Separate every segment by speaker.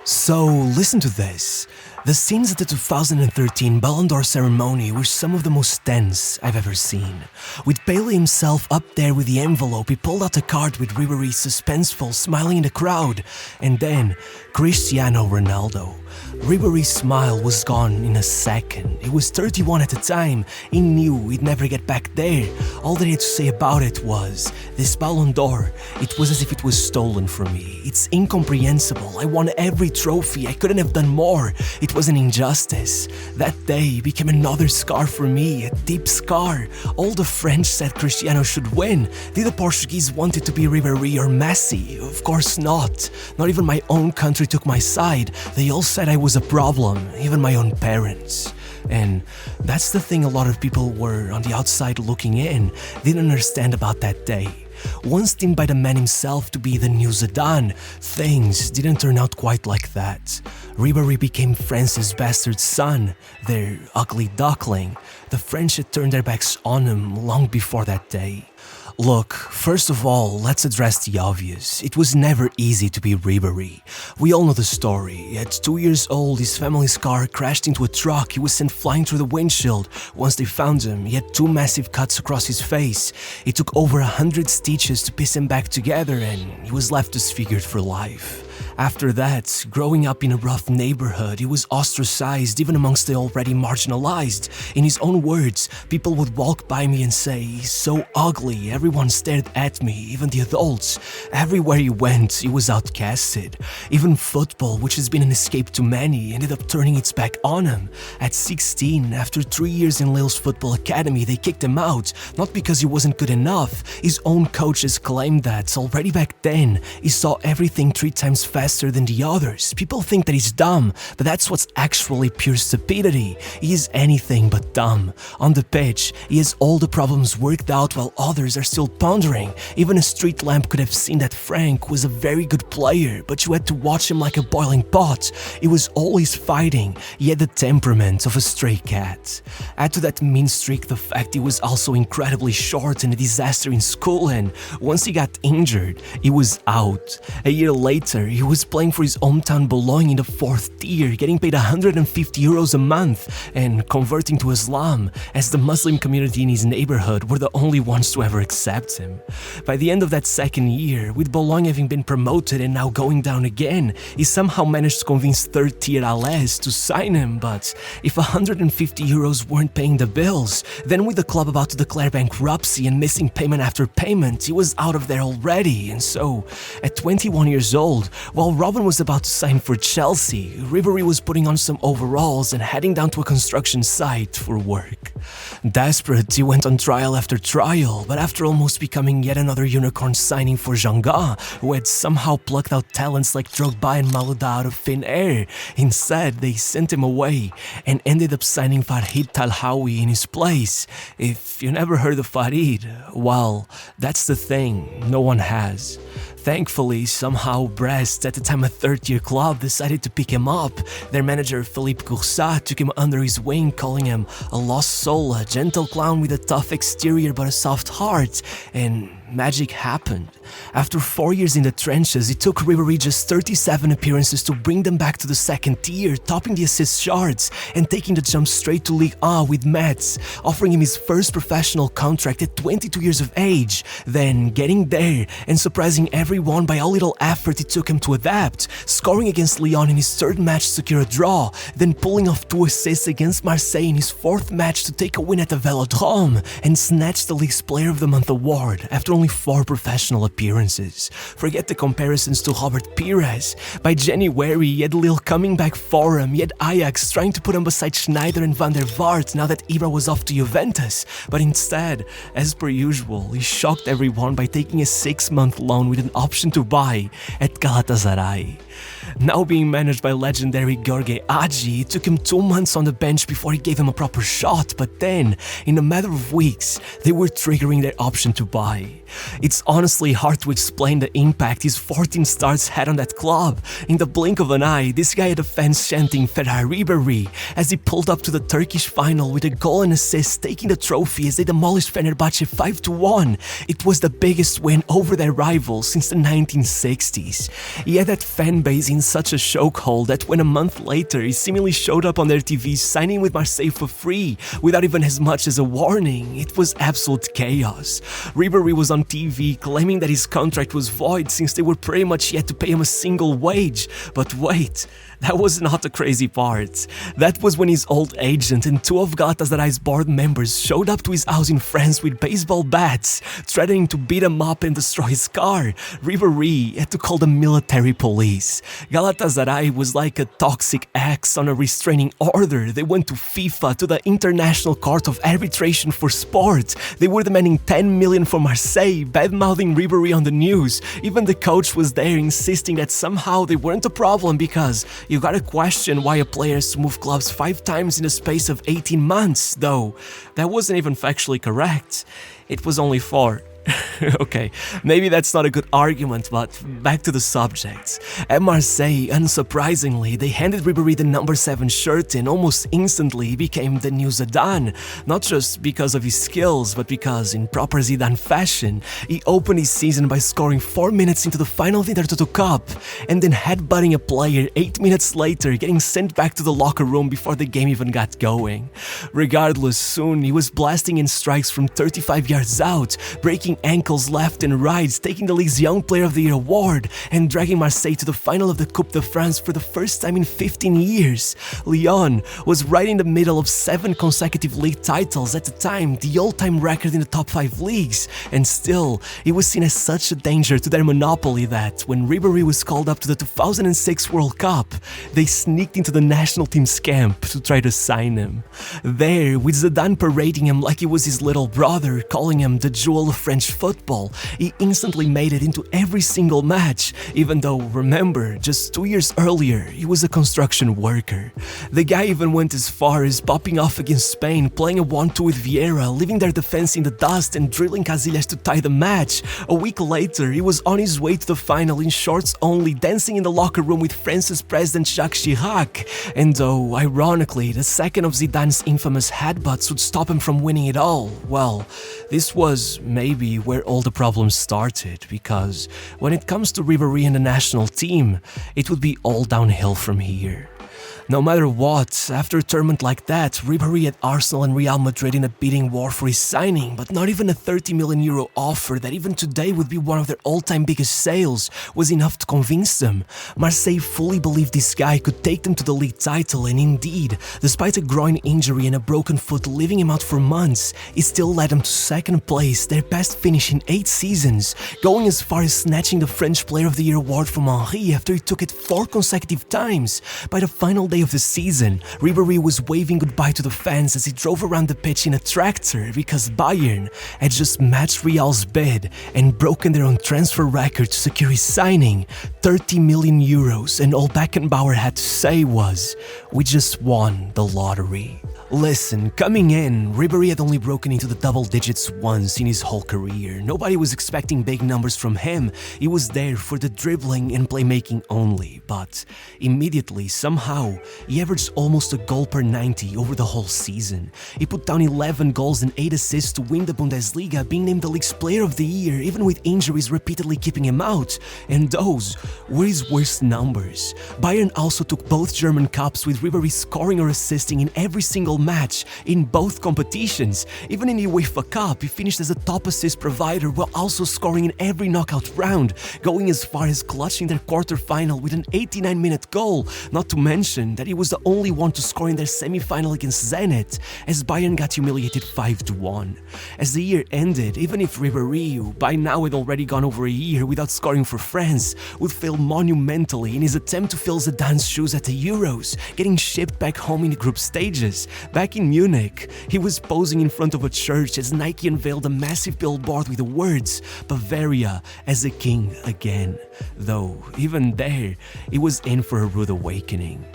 Speaker 1: So, listen to this. The scenes at the 2013 Ballon d'Or ceremony were some of the most tense I've ever seen. With Pele himself up there with the envelope, he pulled out a card with Ribery suspenseful, smiling in the crowd, and then Cristiano Ronaldo. Ribery's smile was gone in a second. He was 31 at the time. He knew he'd never get back there. All that he had to say about it was, this Ballon d'Or, it was as if it was stolen from me. It's incomprehensible. I won every trophy. I couldn't have done more. It was an injustice. That day became another scar for me, a deep scar. All the French said Cristiano should win. Did the Portuguese want it to be Ribery or Messi? Of course not. Not even my own country took my side. They all said I was a problem, even my own parents. And that's the thing a lot of people were on the outside looking in didn't understand about that day. Once deemed by the man himself to be the new Zidane, things didn't turn out quite like that. Ribery became France's bastard son, their ugly duckling. The French had turned their backs on him long before that day. Look, first of all, let's address the obvious. It was never easy to be Ribery. We all know the story. At 2 years old, his family's car crashed into a truck. He was sent flying through the windshield. Once they found him, he had 2 massive cuts across his face. It took over 100 stitches to piece him back together, and he was left disfigured for life. After that, growing up in a rough neighborhood, he was ostracized even amongst the already marginalized. In his own words, people would walk by me and say, "He's so ugly." Everyone stared at me, even the adults. Everywhere he went, he was outcasted. Even football, which has been an escape to many, ended up turning its back on him. At 16, after 3 years in Lille's football academy, they kicked him out, not because he wasn't good enough. His own coaches claimed that already back then, he saw everything 3 times faster than the others. People think that he's dumb, but that's what's actually pure stupidity. He is anything but dumb. On the pitch, he has all the problems worked out while others are still pondering. Even a street lamp could have seen that Franck was a very good player, but you had to watch him like a boiling pot. He was always fighting. He had the temperament of a stray cat. Add to that mean streak the fact he was also incredibly short and a disaster in school, and once he got injured, he was out. A year later, he was playing for his hometown Ballon in the 4th tier, getting paid €150 a month and converting to Islam, as the Muslim community in his neighborhood were the only ones to ever accept him. By the end of that 2nd year, with Ballon having been promoted and now going down again, he somehow managed to convince 3rd tier Alès to sign him, but if €150 weren't paying the bills, then with the club about to declare bankruptcy and missing payment after payment, he was out of there already. And so, at 21 years old, while Robin was about to sign for Chelsea, Ribery was putting on some overalls and heading down to a construction site for work. Desperate, he went on trial after trial, but after almost becoming yet another unicorn signing for Janga, who had somehow plucked out talents like Drogba and Malouda out of thin air, instead they sent him away and ended up signing Farid Talhawi in his place. If you never heard of Farid, well, that's the thing, no one has. Thankfully, somehow Brest, at the time a 3rd-tier club, decided to pick him up. Their manager Philippe Coursat took him under his wing, calling him a lost soul, a gentle clown with a tough exterior but a soft heart, and magic happened. After 4 years in the trenches, it took Ribery just 37 appearances to bring them back to the 2nd tier, topping the assist charts and taking the jump straight to Ligue 1 with Metz, offering him his first professional contract at 22 years of age, then getting there and surprising everyone by how little effort it took him to adapt, scoring against Lyon in his 3rd match to secure a draw, then pulling off 2 assists against Marseille in his 4th match to take a win at the Velodrome and snatch the league's Player of the Month award after only 4 professional appearances. Forget the comparisons to Robert Pires. By January, he had Lille coming back for him. He had Ajax trying to put him beside Schneider and Van der Vaart now that Ibra was off to Juventus. But instead, as per usual, he shocked everyone by taking a 6-month loan with an option to buy at Galatasaray. Now being managed by legendary Gheorghe Hagi, it took him 2 months on the bench before he gave him a proper shot, but then, in a matter of weeks, they were triggering their option to buy. It's honestly hard to explain the impact his 14 starts had on that club. In the blink of an eye, this guy had the fans chanting Franck Ribery as he pulled up to the Turkish final with a goal and assist, taking the trophy as they demolished Fenerbahce 5-1. It was the biggest win over their rivals since the 1960s. He had that fan base in in such a chokehold that when a month later he seemingly showed up on their TV signing with Marseille for free without even as much as a warning, it was absolute chaos. Ribery was on TV claiming that his contract was void since they were pretty much yet to pay him a single wage. But wait, that was not the crazy part. That was when his old agent and two of Galatasaray's board members showed up to his house in France with baseball bats, threatening to beat him up and destroy his car. Ribery had to call the military police. Galatasaray was like a toxic ex on a restraining order. They went to FIFA, to the International Court of Arbitration for Sport. They were demanding 10 million for Marseille, bad-mouthing Ribery on the news. Even the coach was there insisting that somehow they weren't a problem because you gotta question why a player has to move clubs 5 times in the space of 18 months, though that wasn't even factually correct. It was only 4. Okay, maybe that's not a good argument, but back to the subject. At Marseille, unsurprisingly, they handed Ribery the number 7 shirt and almost instantly he became the new Zidane. Not just because of his skills, but because, in proper Zidane fashion, he opened his season by scoring 4 minutes into the final of the Intertoto Cup and then headbutting a player 8 minutes later, getting sent back to the locker room before the game even got going. Regardless, soon he was blasting in strikes from 35 yards out, breaking ankles left and right, taking the league's Young Player of the Year award and dragging Marseille to the final of the Coupe de France for the first time in 15 years. Lyon was right in the middle of 7 consecutive league titles, at the time the all-time record in the top 5 leagues, and still it was seen as such a danger to their monopoly that when Ribery was called up to the 2006 World Cup, they sneaked into the national team's camp to try to sign him. There, with Zidane parading him like he was his little brother, calling him the jewel of French football, he instantly made it into every single match, even though, remember, just 2 years earlier, he was a construction worker. The guy even went as far as popping off against Spain, playing a 1-2 with Vieira, leaving their defense in the dust and drilling Casillas to tie the match. A week later, he was on his way to the final in shorts only, dancing in the locker room with France's president Jacques Chirac. And though, ironically, the second of Zidane's infamous headbutts would stop him from winning it all, well, this was maybe where all the problems started, because when it comes to Ribery and the national team, it would be all downhill from here. No matter what, after a tournament like that, Ribery had Arsenal and Real Madrid in a bidding war for his signing, but not even a 30 million euro offer that even today would be one of their all-time biggest sales was enough to convince them. Marseille fully believed this guy could take them to the league title, and indeed, despite a groin injury and a broken foot leaving him out for months, it still led them to second place, their best finish in 8 seasons, going as far as snatching the French Player of the Year award from Henry after he took it 4 consecutive times. By the final day of the season, Ribery was waving goodbye to the fans as he drove around the pitch in a tractor because Bayern had just matched Real's bid and broken their own transfer record to secure his signing, 30 million euros, and all Beckenbauer had to say was, "We just won the lottery." Listen, coming in, Ribery had only broken into the double digits once in his whole career. Nobody was expecting big numbers from him. He was there for the dribbling and playmaking only, but immediately, somehow, he averaged almost a goal per 90 over the whole season. He put down 11 goals and 8 assists to win the Bundesliga, being named the league's Player of the Year, even with injuries repeatedly keeping him out. And those were his worst numbers. Bayern also took both German cups, with Ribery scoring or assisting in every single match in both competitions. Even in the UEFA Cup, he finished as a top assist provider while also scoring in every knockout round, going as far as clutching their quarter-final with an 89-minute goal, not to mention that he was the only one to score in their semi-final against Zenit, as Bayern got humiliated 5-1. As the year ended, even if Ribery, who by now had already gone over a year without scoring for France, would fail monumentally in his attempt to fill Zidane's shoes at the Euros, getting shipped back home in the group stages. Back in Munich, he was posing in front of a church as Nike unveiled a massive billboard with the words, "Bavaria as a king again." Though, even there, he was in for a rude awakening.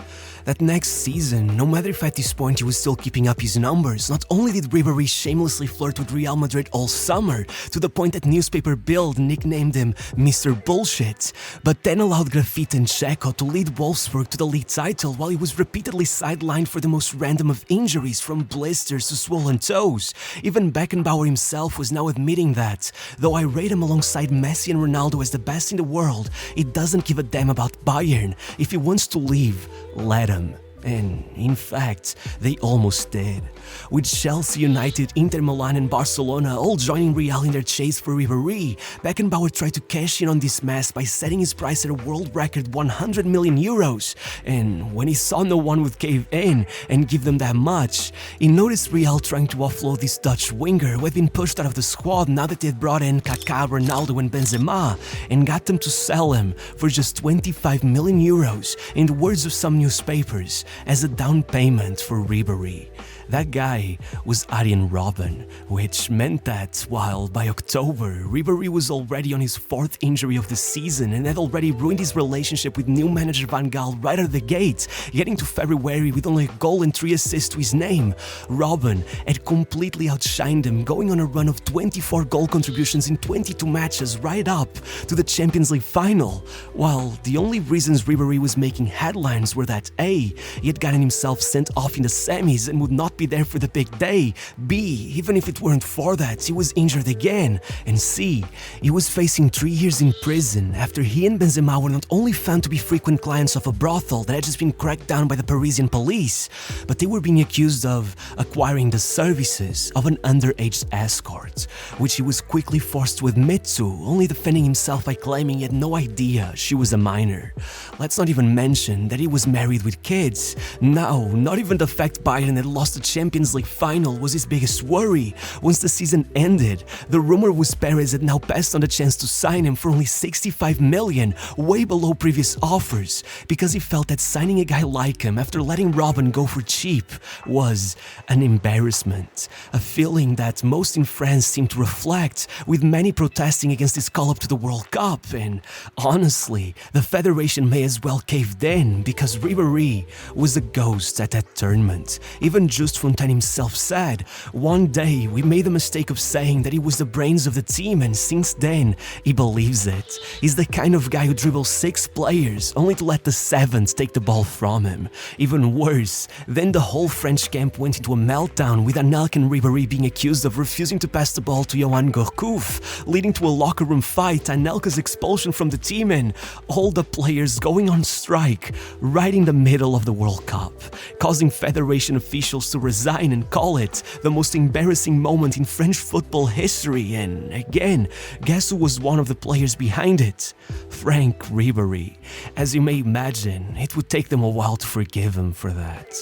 Speaker 1: That next season, no matter if at this point he was still keeping up his numbers, not only did Ribery shamelessly flirt with Real Madrid all summer, to the point that newspaper Bild nicknamed him Mr. Bullshit, but then allowed Grafite and Checo to lead Wolfsburg to the league title while he was repeatedly sidelined for the most random of injuries, from blisters to swollen toes. Even Beckenbauer himself was now admitting that, though I rate him alongside Messi and Ronaldo as the best in the world, he doesn't give a damn about Bayern. If he wants to leave, let him. And, in fact, they almost did. With Chelsea, United, Inter Milan and Barcelona all joining Real in their chase for Ribery, Beckenbauer tried to cash in on this mess by setting his price at a world record 100 million euros. And when he saw no one would cave in and give them that much, he noticed Real trying to offload this Dutch winger who had been pushed out of the squad now that they had brought in Kaká, Ronaldo and Benzema, and got them to sell him for just 25 million euros, in the words of some newspapers, as a down payment for Ribery. That guy was Arjen Robben, which meant that while by October, Ribery was already on his 4th injury of the season and had already ruined his relationship with new manager Van Gaal right out of the gate, getting to February with only a goal and 3 assists to his name, Robben had completely outshined him, going on a run of 24 goal contributions in 22 matches right up to the Champions League final, while the only reasons Ribery was making headlines were that A, he had gotten himself sent off in the semis and would not be there for the big day, B, even if it weren't for that, he was injured again, and C, he was facing 3 years in prison after he and Benzema were not only found to be frequent clients of a brothel that had just been cracked down by the Parisian police, but they were being accused of acquiring the services of an underage escort, which he was quickly forced to admit to, only defending himself by claiming he had no idea she was a minor. Let's not even mention that he was married with kids. No, not even the fact Bayern had lost the Champions League final was his biggest worry. Once the season ended, the rumor was Perez had now passed on the chance to sign him for only 65 million, way below previous offers, because he felt that signing a guy like him after letting Robben go for cheap was an embarrassment. A feeling that most in France seemed to reflect, with many protesting against his call-up to the World Cup, and honestly, the federation may as well caved in because Ribery was a ghost at that tournament. Even Just Fontaine himself said, "One day we made the mistake of saying that he was the brains of the team, and since then he believes it. He's the kind of guy who dribbles 6 players only to let the 7th take the ball from him." Even worse, then the whole French camp went into a meltdown, with Anelka and Ribery being accused of refusing to pass the ball to Johan Gourcuff, leading to a locker room fight, Anelka's expulsion from the team, and all the players going on strike right in the middle of the World Cup, causing federation officials to resign and call it the most embarrassing moment in French football history. And again, guess who was one of the players behind it? Franck Ribery. As you may imagine, it would take them a while to forgive him for that.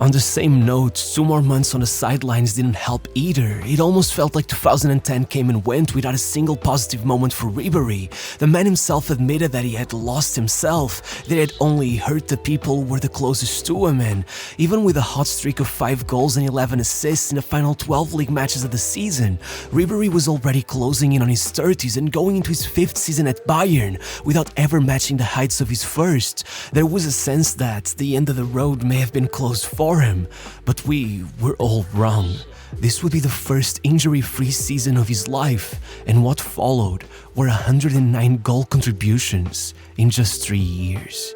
Speaker 1: On the same note, 2 more months on the sidelines didn't help either. It almost felt like 2010 came and went without a single positive moment for Ribery. The man himself admitted that he had lost himself, that he had only hurt the people who were the closest to him, and even with a hot streak of 5 goals and 11 assists in the final 12 league matches of the season, Ribery was already closing in on his 30s and going into his 5th season at Bayern without ever matching the heights of his first. There was a sense that the end of the road may have been close for him, but we were all wrong. This would be the first injury-free season of his life, and what followed were 109 goal contributions in just 3 years.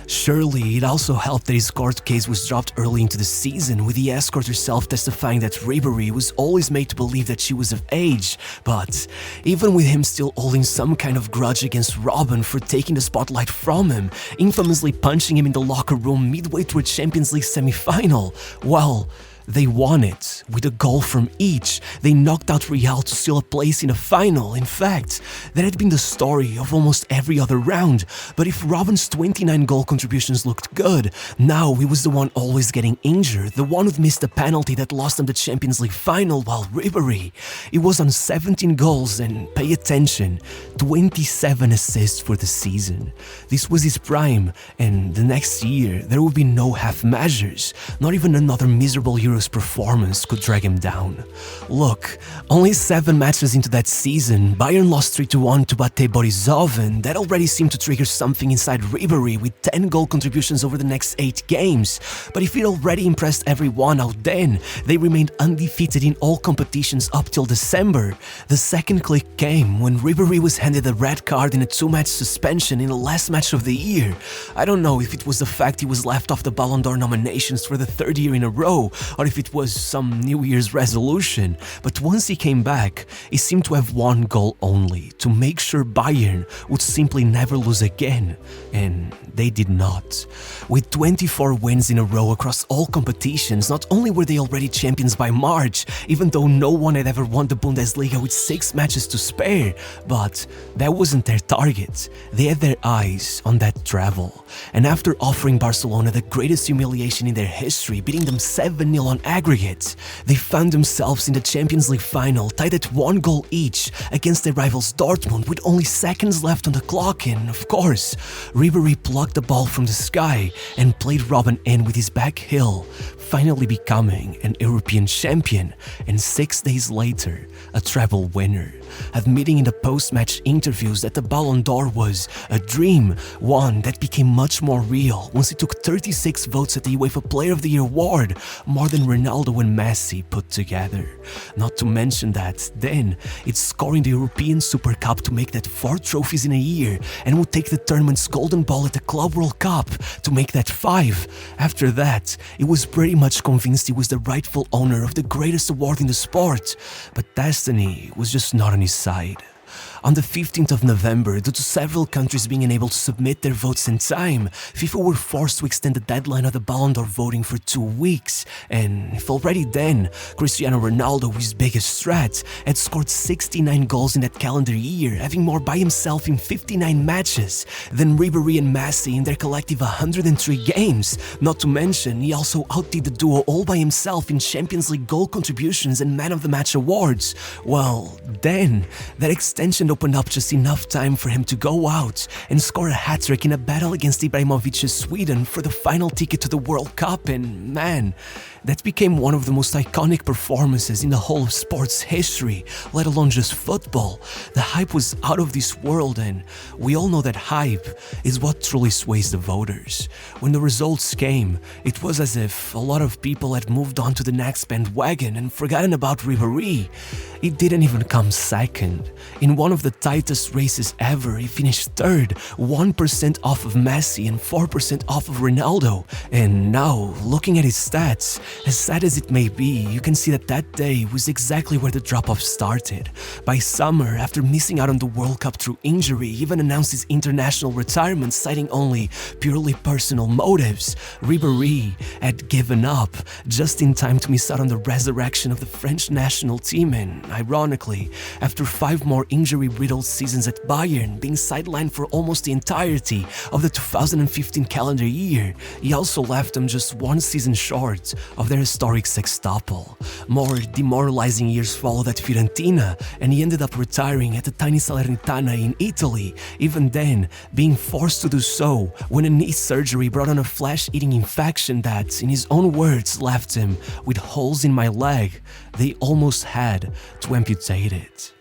Speaker 1: Surely, it also helped that his court case was dropped early into the season, with the escort herself testifying that Ribery was always made to believe that she was of age, but even with him still holding some kind of grudge against Robben for taking the spotlight from him, infamously punching him in the locker room midway through a Champions League semi-final, well, they won it. With a goal from each, they knocked out Real to seal a place in the final. In fact, that had been the story of almost every other round, but if Robben's 29 goal contributions looked good, now he was the one always getting injured, the one who missed the penalty that lost them the Champions League final, while Ribery, he was on 17 goals and, pay attention, 27 assists for the season. This was his prime, and the next year there would be no half measures, not even another miserable Euro Ronaldo's performance could drag him down. Look, only 7 matches into that season, Bayern lost 3-1 to Bate Borisov, and that already seemed to trigger something inside Ribery with 10 goal contributions over the next 8 games. But if it already impressed everyone out then, they remained undefeated in all competitions up till December. The second click came when Ribery was handed a red card in a 2-match suspension in the last match of the year. I don't know if it was the fact he was left off the Ballon d'Or nominations for the 3rd year in a row, or if it was some New Year's resolution, but once he came back, he seemed to have one goal only: to make sure Bayern would simply never lose again, and they did not. With 24 wins in a row across all competitions, not only were they already champions by March, even though no one had ever won the Bundesliga with 6 matches to spare, but that wasn't their target. They had their eyes on that treble, and after offering Barcelona the greatest humiliation in their history, beating them 7-0 on aggregate, they found themselves in the Champions League final, tied at 1 goal each against their rivals Dortmund with only seconds left on the clock, and of course, Ribery plucked the ball from the sky and played Robben in with his back heel, finally becoming an European champion, and 6 days later, a treble winner, admitting in the post-match interviews that the Ballon d'Or was a dream, one that became much more real once he took 36 votes at the UEFA Player of the Year award, more than Ronaldo and Messi put together. Not to mention that, then, it's scoring the European Super Cup to make that 4 trophies in a year, and would take the tournament's golden ball at the Club World Cup to make that 5. After that, it was pretty much convinced he was the rightful owner of the greatest award in the sport, but destiny was just not on his side. On the 15th of November, due to several countries being unable to submit their votes in time, FIFA were forced to extend the deadline of the Ballon d'Or voting for 2 weeks, and if already then, Cristiano Ronaldo, his biggest threat, had scored 69 goals in that calendar year, having more by himself in 59 matches than Ribery and Messi in their collective 103 games. Not to mention, he also outdid the duo all by himself in Champions League goal contributions and Man of the Match awards. Well, then, that extension opened up just enough time for him to go out and score a hat-trick in a battle against Ibrahimovic's Sweden for the final ticket to the World Cup, and man, that became one of the most iconic performances in the whole of sports history, let alone just football. The hype was out of this world, and we all know that hype is what truly sways the voters. When the results came, it was as if a lot of people had moved on to the next bandwagon and forgotten about Ribery. It didn't even come second. In one of the tightest races ever, he finished 3rd, 1% off of Messi and 4% off of Ronaldo. And now, looking at his stats, as sad as it may be, you can see that that day was exactly where the drop-off started. By summer, after missing out on the World Cup through injury, he even announced his international retirement, citing only purely personal motives. Ribery had given up just in time to miss out on the resurrection of the French national team, and ironically, after 5 more injury-riddled seasons at Bayern, being sidelined for almost the entirety of the 2015 calendar year, he also left them just 1 season short of their historic sextuple. More demoralizing years followed at Fiorentina, and he ended up retiring at the tiny Salernitana in Italy, even then being forced to do so when a knee surgery brought on a flesh-eating infection that, in his own words, left him with holes in my leg. They almost had to amputate it.